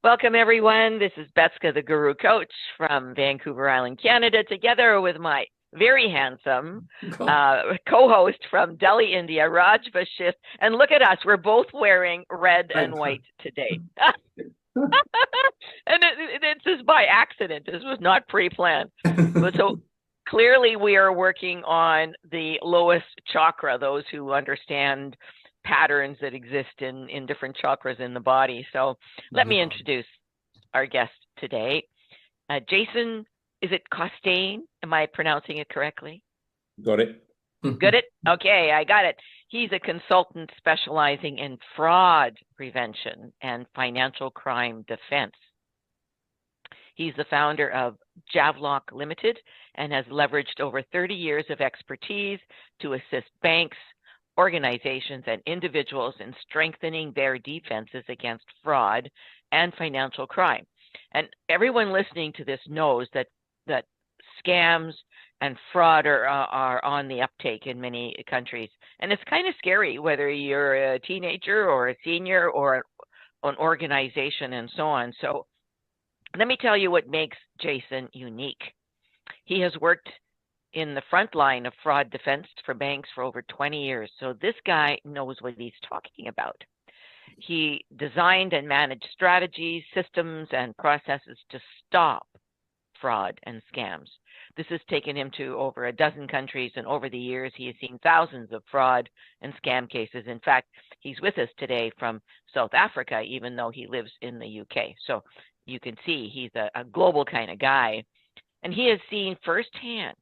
Welcome, everyone. This is Betska, the Guru Coach from Vancouver Island, Canada, together with my very handsome co-host from Delhi, India, Raj Vashisht. And look at us. We're both wearing red and white today. And it's just by accident. This was not pre-planned. But so clearly we are working on the lowest chakra, those who understand patterns that exist in different chakras in the body. So let me introduce our guest today. Jason, is it Costain? Am I pronouncing it correctly? Got it. Got it? Okay, I got it. He's a consultant specializing in fraud prevention and financial crime defense. He's the founder of Javlock Limited and has leveraged over 30 years of expertise to assist banks, organizations, and individuals in strengthening their defenses against fraud and financial crime. And everyone listening to this knows that scams and fraud are on the uptake in many countries. And it's kind of scary whether you're a teenager or a senior or an organization and so on. So let me tell you what makes Jason unique. He has worked in the front line of fraud defense for banks for over 20 years. So this guy knows what he's talking about. He designed and managed strategies, systems, and processes to stop fraud and scams. This has taken him to over a dozen countries, and over the years, he has seen thousands of fraud and scam cases. In fact, he's with us today from South Africa, even though he lives in the UK. So you can see he's a global kind of guy. And he has seen firsthand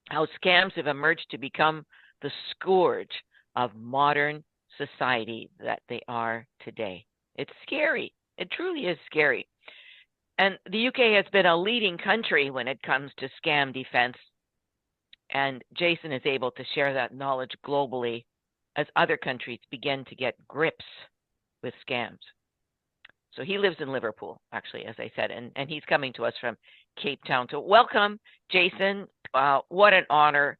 how scams have emerged to become the scourge of modern society that they are today. It's scary. It truly is scary. And the UK has been a leading country when it comes to scam defense. And Jason is able to share that knowledge globally as other countries begin to get grips with scams. So he lives in Liverpool, actually, as I said, and he's coming to us from Cape Town. So welcome, Jason. What an honor.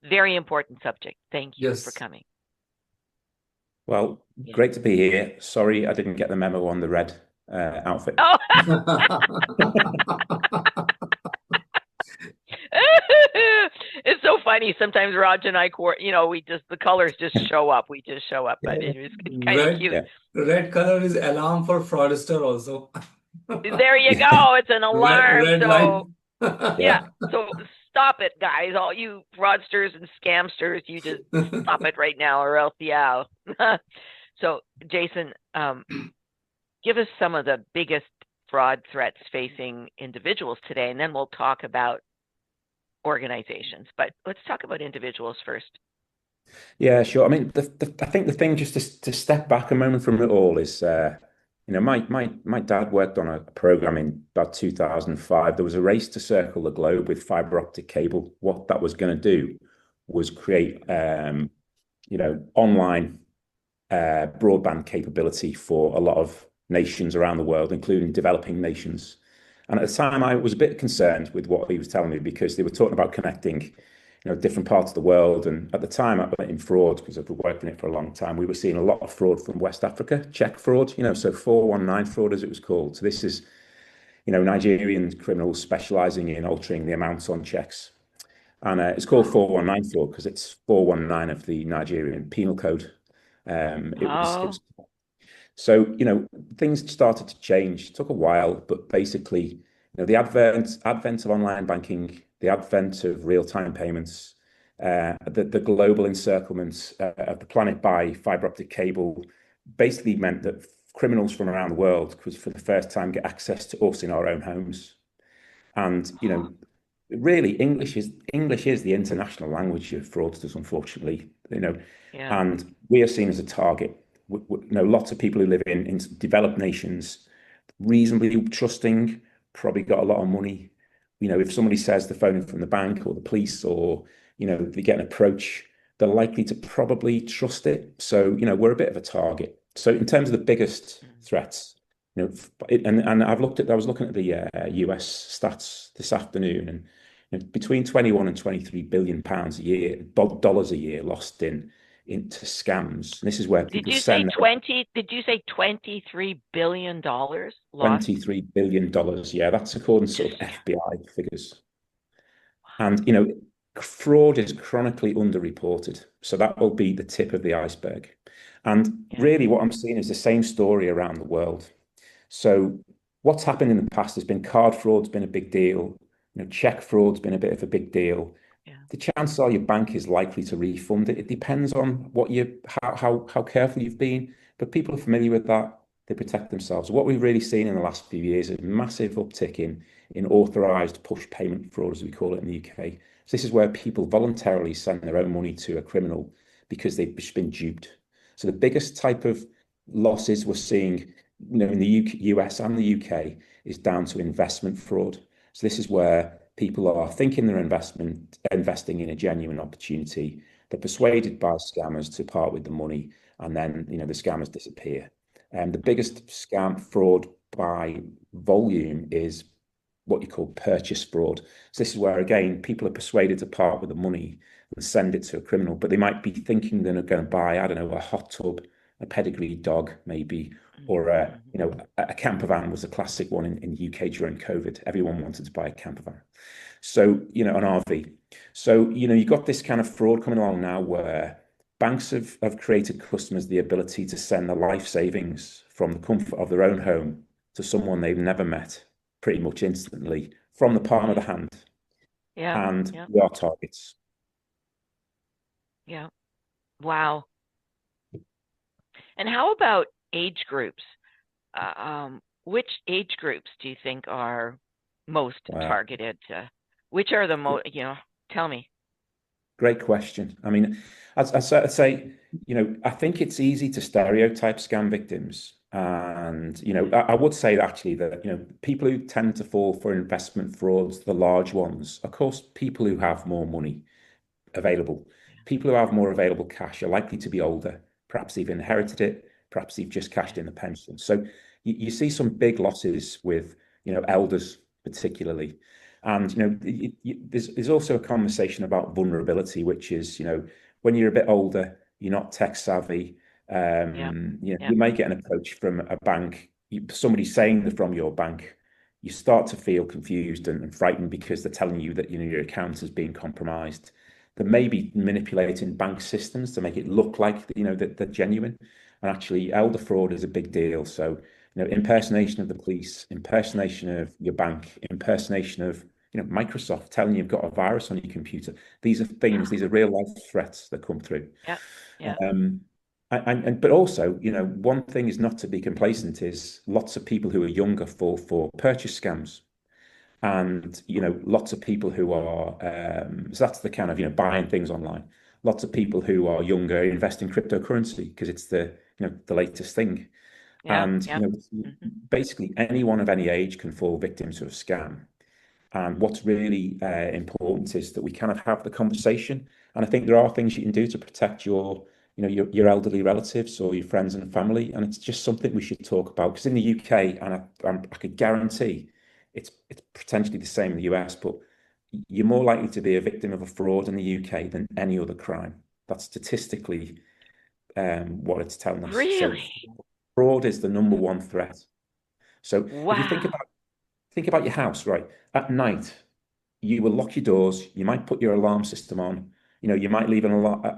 Very important subject. Thank you for coming. Well, great to be here. Sorry, I didn't get the memo on the red outfit. Oh. It's so funny. Sometimes Raj and I, the colors just show up. We just show up, but it's kind of cute. The red color is alarm for fraudster also. There you go. It's an alarm. Red yeah. So stop it, guys. All you fraudsters and scamsters, you just stop it right now, or else, yeah. So, Jason, give us some of the biggest fraud threats facing individuals today, and then we'll talk about organizations. But let's talk about individuals first. Yeah, sure. I mean, I think the thing, just to step back a moment from it all, is my dad worked on a program in about 2005. There was a race to circle the globe with fiber optic cable. What that was going to do was create online broadband capability for a lot of nations around the world, including developing nations. And at the time, I was a bit concerned with what he was telling me, because they were talking about connecting different parts of the world. And at the time, I went in fraud because I've worked in it for a long time. We were seeing a lot of fraud from West Africa, check fraud, so 419 fraud, as it was called. So this is, Nigerian criminals specializing in altering the amounts on checks. And it's called 419 fraud because it's 419 of the Nigerian penal code. So, things started to change. It took a while, but basically, the advent of online banking, the advent of real-time payments, the global encirclement of the planet by fiber optic cable basically meant that criminals from around the world could, for the first time, get access to us in our own homes. And, really, English is the international language of fraudsters, unfortunately, and we are seen as a target. Lots of people who live in developed nations, reasonably trusting, probably got a lot of money. If somebody says they're phoning from the bank or the police, or, they get an approach, they're likely to probably trust it. So, we're a bit of a target. So in terms of the biggest threats, and I was looking at the US stats this afternoon, and between 21 and 23 billion pounds a year, dollars a year lost in into scams. And this is where Did people you say send 20? Did you say $23 billion lost? $23 billion. Yeah, that's according to sort of FBI figures. And, fraud is chronically underreported. So that will be the tip of the iceberg. And really what I'm seeing is the same story around the world. So what's happened in the past has been card fraud's been a big deal. Check fraud's been a bit of a big deal. The chances are your bank is likely to refund it. It depends on how careful you've been, but people are familiar with that. They protect themselves. What we've really seen in the last few years is a massive uptick in authorized push payment fraud, as we call it in the UK. So this is where people voluntarily send their own money to a criminal because they've just been duped. So the biggest type of losses we're seeing, in the US and the UK is down to investment fraud. So this is where people are thinking they're investing in a genuine opportunity. They're persuaded by scammers to part with the money, and then the scammers disappear. And the biggest scam fraud by volume is what you call purchase fraud. So this is where, again, people are persuaded to part with the money and send it to a criminal, but they might be thinking they're going to buy, I don't know, a hot tub, a pedigree dog, maybe, or a camper van was a classic one in the UK during COVID. Everyone wanted to buy a camper van. So, an RV. So, you've got this kind of fraud coming along now where banks have created customers the ability to send their life savings from the comfort of their own home to someone they've never met pretty much instantly from the palm of the hand. And we are targets. Yeah. Wow. And how about age groups? Which age groups do you think are most targeted? Which are the most, tell me. Great question. I mean, I'd say, I think it's easy to stereotype scam victims. And, I would say actually that, people who tend to fall for investment frauds, the large ones, of course, people who have more money available, people who have more available cash are likely to be older, perhaps they've inherited it, perhaps they've just cashed in the pension. So you see some big losses with, elders particularly. And, there's also a conversation about vulnerability, which is, when you're a bit older, you're not tech savvy. You may get an approach from a bank, somebody saying they're from your bank. You start to feel confused and frightened because they're telling you that, your account is being compromised. They may be manipulating bank systems to make it look like, that they're genuine. And actually, elder fraud is a big deal. So, impersonation of the police, impersonation of your bank, impersonation of, Microsoft telling you've got a virus on your computer. These are things, these are real life threats that come through. But also, one thing is not to be complacent is lots of people who are younger fall for purchase scams. And, lots of people who are, so that's the kind of, buying things online. Lots of people who are younger invest in cryptocurrency because it's the latest thing. Basically anyone of any age can fall victim to a scam. And what's really important is that we kind of have the conversation. And I think there are things you can do to protect your elderly relatives or your friends and family. And it's just something we should talk about because in the UK, and I could guarantee it's potentially the same in the US, but you're more likely to be a victim of a fraud in the UK than any other crime. That's statistically what it's telling us. Really? So fraud is the number one threat. So if you think about your house, right? At night, you will lock your doors. You might put your alarm system on. You might leave a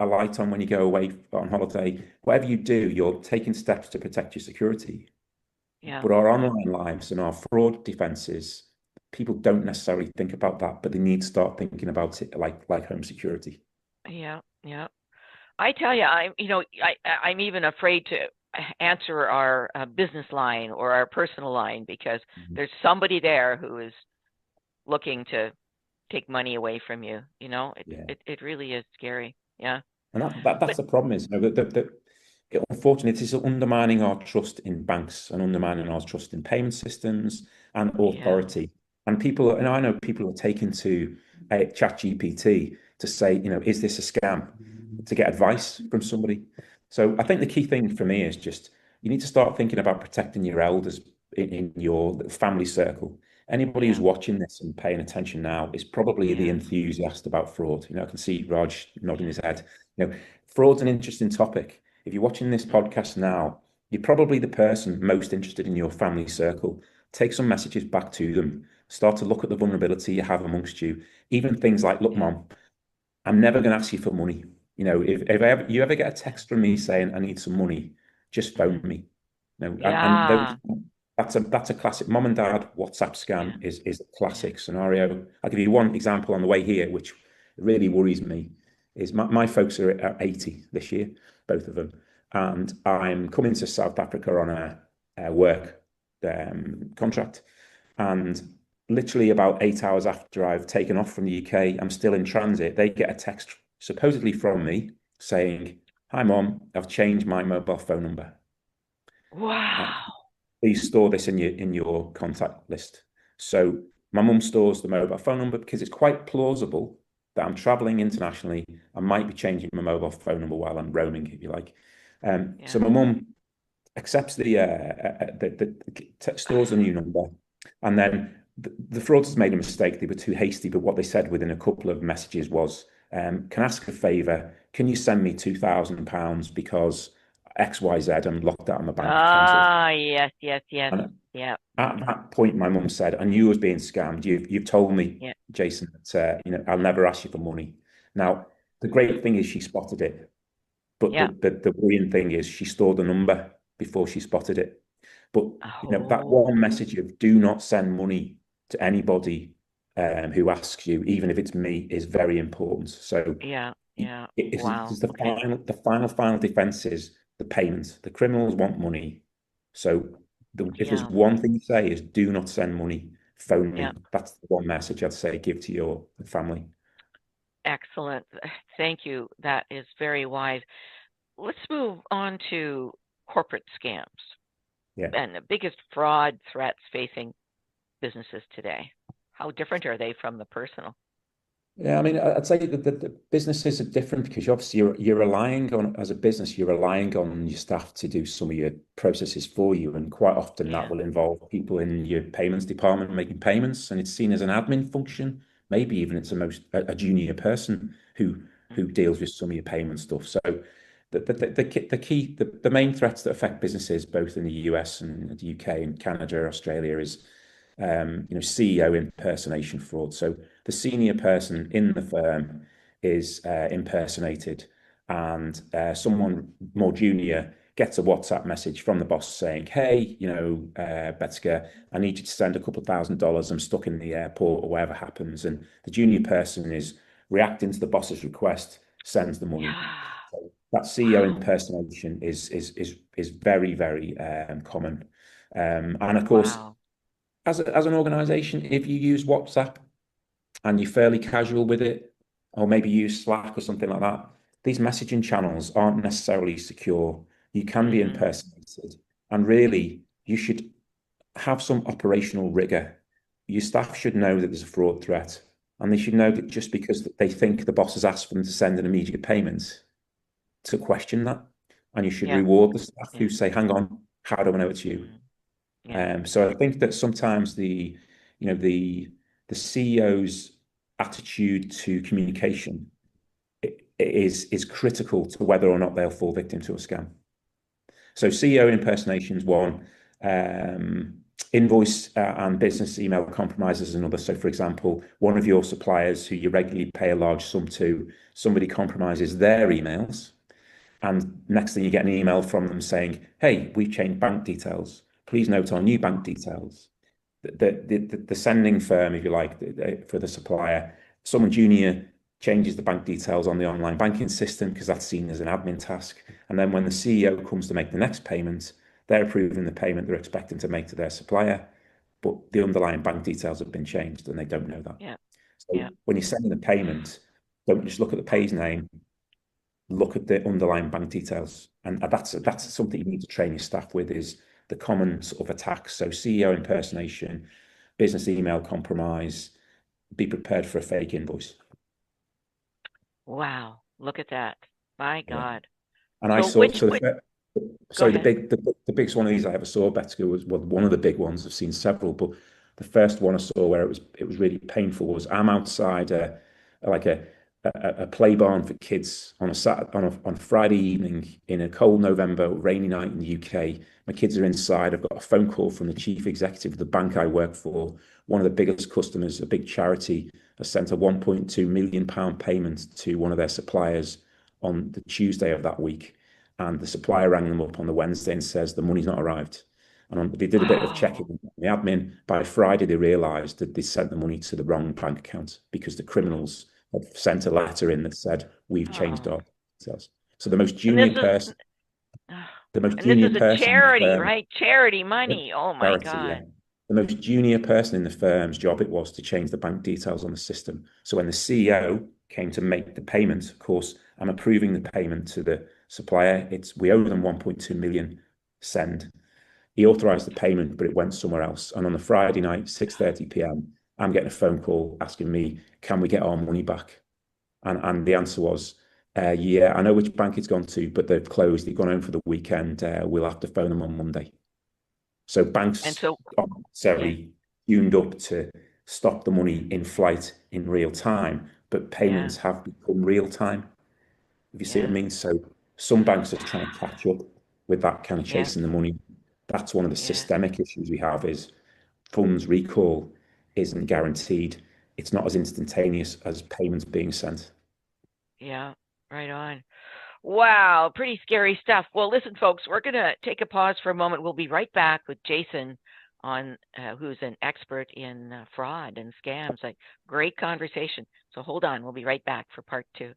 light on when you go away on holiday. Whatever you do, you're taking steps to protect your security. But our online lives and our fraud defenses, people don't necessarily think about that, but they need to start thinking about it like home security. Yeah. I tell you, I'm even afraid to answer our business line or our personal line because there's somebody there who is looking to take money away from you. It really is scary. Yeah. And that's the problem is, unfortunately, it is undermining our trust in banks and undermining our trust in payment systems and authority. And people, and I know people who are taken to ChatGPT to say, is this a scam? To get advice from somebody. So I think the key thing for me is just you need to start thinking about protecting your elders in your family circle. Anybody who's Yeah. watching this and paying attention now is probably the Yeah. enthusiast about fraud. I can see Raj nodding his head. Fraud's an interesting topic. If you're watching this podcast now, you're probably the person most interested in your family circle. Take some messages back to them. Start to look at the vulnerability you have amongst you. Even things like, look, mom, I'm never going to ask you for money. If you ever get a text from me saying I need some money, just phone me. Yeah. That's a classic mom and dad WhatsApp Yeah. scam is a classic scenario. I'll give you one example on the way here, which really worries me. Is my folks are at 80 this year, both of them, and I'm coming to South Africa on a work contract, and literally about 8 hours after I've taken off from the UK, I'm still in transit. They get a text supposedly from me saying, "Hi, mom, I've changed my mobile phone number. Wow. Please store this in your contact list." So my mum stores the mobile phone number because it's quite plausible that I'm traveling internationally. I might be changing my mobile phone number while I'm roaming, if you like. So my mum accepts stores a new number, and then the fraudsters made a mistake. They were too hasty, but what they said within a couple of messages was, "Can I ask a favour? Can you send me £2,000 because XYZ, I'm locked out of my bank account?" Yes. And Yeah. at that point, my mum said, "I knew I was being scammed. You've told me, Yeah. Jason, that I'll never ask you for money." Now, the great thing is she spotted it, but Yeah. the worrying thing is she stored the number before she spotted it. But that Oh. one message of "do not send money to anybody who asks you, even if it's me," is very important. So Yeah. Yeah. it's Wow. Okay. the final defense is the payment. The criminals want money. So if there's Yeah. one thing to say is do not send money, phone Yeah. me. That's the one message I'd say give to your family. Excellent. Thank you. That is very wise. Let's move on to corporate scams Yeah. and the biggest fraud threats facing businesses today. How different are they from the personal? Yeah, I mean, I'd say that the businesses are different because obviously you're relying on, as a business, you're relying on your staff to do some of your processes for you, and quite often that Yeah. will involve people in your payments department making payments, and it's seen as an admin function. Maybe even it's a junior person who deals with some of your payment stuff. So the main threats that affect businesses both in the US and the UK and Canada, Australia is CEO impersonation fraud. So the senior person in the firm is impersonated, and someone more junior gets a WhatsApp message from the boss saying, "Hey, Betska, I need you to send a couple of $1,000. I'm stuck in the airport," or whatever happens. And the junior person is reacting to the boss's request, sends the money. Yeah. So that CEO impersonation is very, very common. And of course, Wow. as an organization, if you use WhatsApp and you're fairly casual with it, or maybe use Slack or something like that, these messaging channels aren't necessarily secure. You can be Mm-hmm. impersonated. And really, you should have some operational rigor. Your staff should know that there's a fraud threat. And they should know that just because they think the boss has asked for them to send an immediate payment, to question that. And you should Yeah. reward the staff Yeah. who say, "Hang on, how do I know it's you?" Mm. Yeah. So I think that sometimes the CEO's attitude to communication is critical to whether or not they'll fall victim to a scam. So CEO impersonation is one. Invoice and business email compromises is another. So, for example, one of your suppliers who you regularly pay a large sum to, somebody compromises their emails, and next thing you get an email from them saying, "Hey, we've changed bank details. Please note our new bank details." The sending firm, if you like, for the supplier, someone junior changes the bank details on the online banking system because that's seen as an admin task. And then when the CEO comes to make the next payment, they're approving the payment they're expecting to make to their supplier, but the underlying bank details have been changed and they don't know that. Yeah. So when you're sending a payment, don't just look at the pay's name, look at the underlying bank details. And that's something you need to train your staff with, is the common sort of attacks. So CEO impersonation, business email compromise, be prepared for a fake invoice. Wow. Look at that. My Yeah. God. And I So saw, which so way? Go sorry, ahead. the biggest one of these I ever saw, Betska, was, well, one of the big ones. I've seen several, but The first one I saw where it was really painful was I'm outside like a play barn for kids on a Friday evening in a cold November rainy night in the UK. My kids are inside. I've got a phone call from the chief executive of the bank I work for. One of the biggest customers, a big charity, has sent a £1.2 million payment to one of their suppliers on the Tuesday of that week. And the supplier rang them up on the Wednesday and says the money's not arrived. And they did a bit of checking. The admin, by Friday, they realised that they sent the money to the wrong bank account because the criminals had sent a letter in that said, we've changed our details. So the most junior person, and this is a charity, firm, right? Charity money. Oh my charity, God. yeah. The most junior person in the firm's job it was to change the bank details on the system. So when the CEO came to make the payment, of course, I'm approving the payment to the supplier. We owe them 1.2 million, send. He authorized the payment, but it went somewhere else. And on the Friday night, 6:30 p.m., I'm getting a phone call asking me, can we get our money back? And the answer was, yeah, I know which bank it's gone to, but they've closed. They've gone home for the weekend. We'll have to phone them on Monday. So banks aren't necessarily tuned up to stop the money in flight in real time, but payments have become real time. If you see what I mean? So some banks are trying to catch up with that kind of chasing the money. That's one of the systemic issues we have is funds recall isn't guaranteed. It's not as instantaneous as payments being sent. Yeah, right on. Wow, pretty scary stuff. Well, listen, folks, we're going to take a pause for a moment. We'll be right back with Jason on who's an expert in fraud and scams. Like, great conversation. So hold on. We'll be right back for part 2.